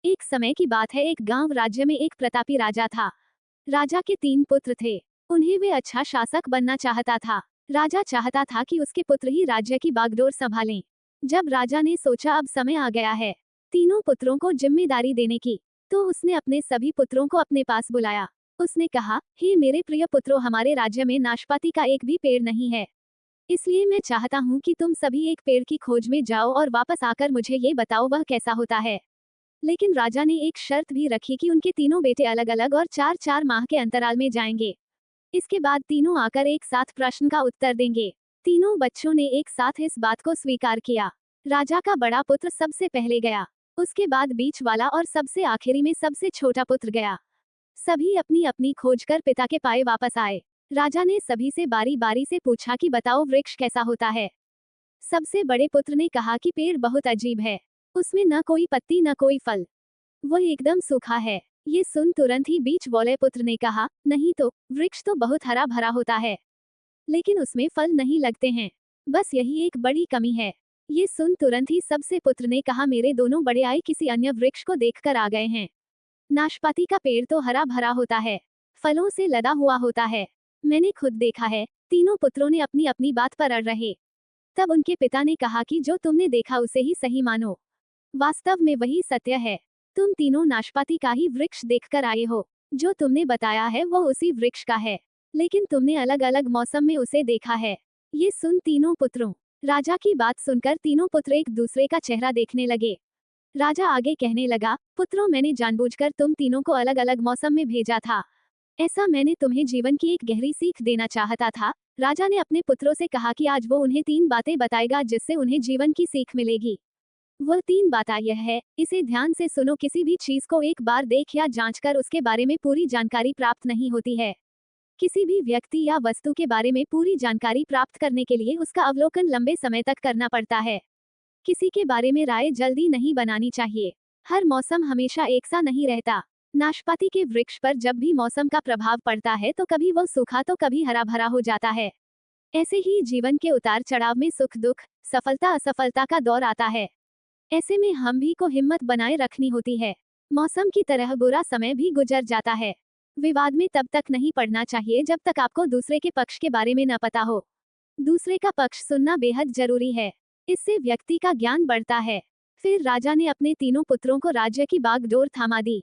एक समय की बात है, एक गांव राज्य में एक प्रतापी राजा था। राजा के 3 पुत्र थे। उन्हें वे अच्छा शासक बनना चाहता था। राजा चाहता था कि उसके पुत्र ही राज्य की बागडोर संभालें। जब राजा ने सोचा अब समय आ गया है तीनों पुत्रों को जिम्मेदारी देने की, तो उसने अपने सभी पुत्रों को अपने पास बुलाया। उसने कहा, हे मेरे प्रिय पुत्रों, हमारे राज्य में नाशपाती का एक भी पेड़ नहीं है। इसलिए मैं चाहता हूँ कि तुम सभी एक पेड़ की खोज में जाओ और वापस आकर मुझे ये बताओ वह कैसा होता है। लेकिन राजा ने एक शर्त भी रखी कि उनके तीनों बेटे अलग अलग और 4-4 माह के अंतराल में जाएंगे। इसके बाद तीनों आकर एक साथ प्रश्न का उत्तर देंगे। तीनों बच्चों ने एक साथ इस बात को स्वीकार किया। राजा का बड़ा पुत्र सबसे पहले गया, उसके बाद बीच वाला और सबसे आखिरी में सबसे छोटा पुत्र गया। सभी अपनी अपनी खोज कर पिता के पाए वापस आए। राजा ने सभी से बारी बारी से पूछा कि बताओ वृक्ष कैसा होता है। सबसे बड़े पुत्र ने कहा कि पेड़ बहुत अजीब है, उसमें न कोई पत्ती न कोई फल, वो एकदम सूखा है। ये सुन तुरंत ही बीच वाले पुत्र ने कहा, नहीं तो वृक्ष तो बहुत हरा भरा होता है, लेकिन उसमें फल नहीं लगते हैं, बस यही एक बड़ी कमी है। ये सुन तुरंत ही सबसे पुत्र ने कहा, मेरे दोनों बड़े आए किसी अन्य वृक्ष को देखकर आ गए हैं। नाशपाती का पेड़ तो हरा भरा होता है, फलों से लदा हुआ होता है, मैंने खुद देखा है। तीनों पुत्रों ने अपनी अपनी बात पर अड़ रहे। तब उनके पिता ने कहा कि जो तुमने देखा उसे ही सही मानो, वास्तव में वही सत्य है। तुम तीनों नाशपाती का ही वृक्ष देखकर आए हो, जो तुमने बताया है वो उसी वृक्ष का है, लेकिन तुमने अलग अलग मौसम में उसे देखा है। ये सुन तीनों पुत्रों, राजा की बात सुनकर तीनों पुत्र एक दूसरे का चेहरा देखने लगे। राजा आगे कहने लगा, पुत्रों, मैंने जानबूझकर तुम तीनों को अलग अलग मौसम में भेजा था। ऐसा मैंने तुम्हें जीवन की एक गहरी सीख देना चाहता था। राजा ने अपने पुत्रों से कहा कि आज वो उन्हें 3 बातें बताएगा जिससे उन्हें जीवन की सीख मिलेगी। वह 3 बातें यह है, इसे ध्यान से सुनो, किसी भी चीज को एक बार देख या जांच कर उसके बारे में पूरी जानकारी प्राप्त नहीं होती है। किसी भी व्यक्ति या वस्तु के बारे में पूरी जानकारी प्राप्त करने के लिए उसका अवलोकन लंबे समय तक करना पड़ता है। किसी के बारे में राय जल्दी नहीं बनानी चाहिए। हर मौसम हमेशा एक सा नहीं रहता। नाशपाती के वृक्ष पर जब भी मौसम का प्रभाव पड़ता है तो कभी वह सूखा तो कभी हरा भरा हो जाता है। ऐसे ही जीवन के उतार चढ़ाव में सुख दुख, सफलता असफलता का दौर आता है। ऐसे में हम भी को हिम्मत बनाए रखनी होती है। मौसम की तरह बुरा समय भी गुजर जाता है। विवाद में तब तक नहीं पड़ना चाहिए जब तक आपको दूसरे के पक्ष के बारे में न पता हो। दूसरे का पक्ष सुनना बेहद जरूरी है, इससे व्यक्ति का ज्ञान बढ़ता है। फिर राजा ने अपने तीनों पुत्रों को राज्य की बागडोर थमा दी।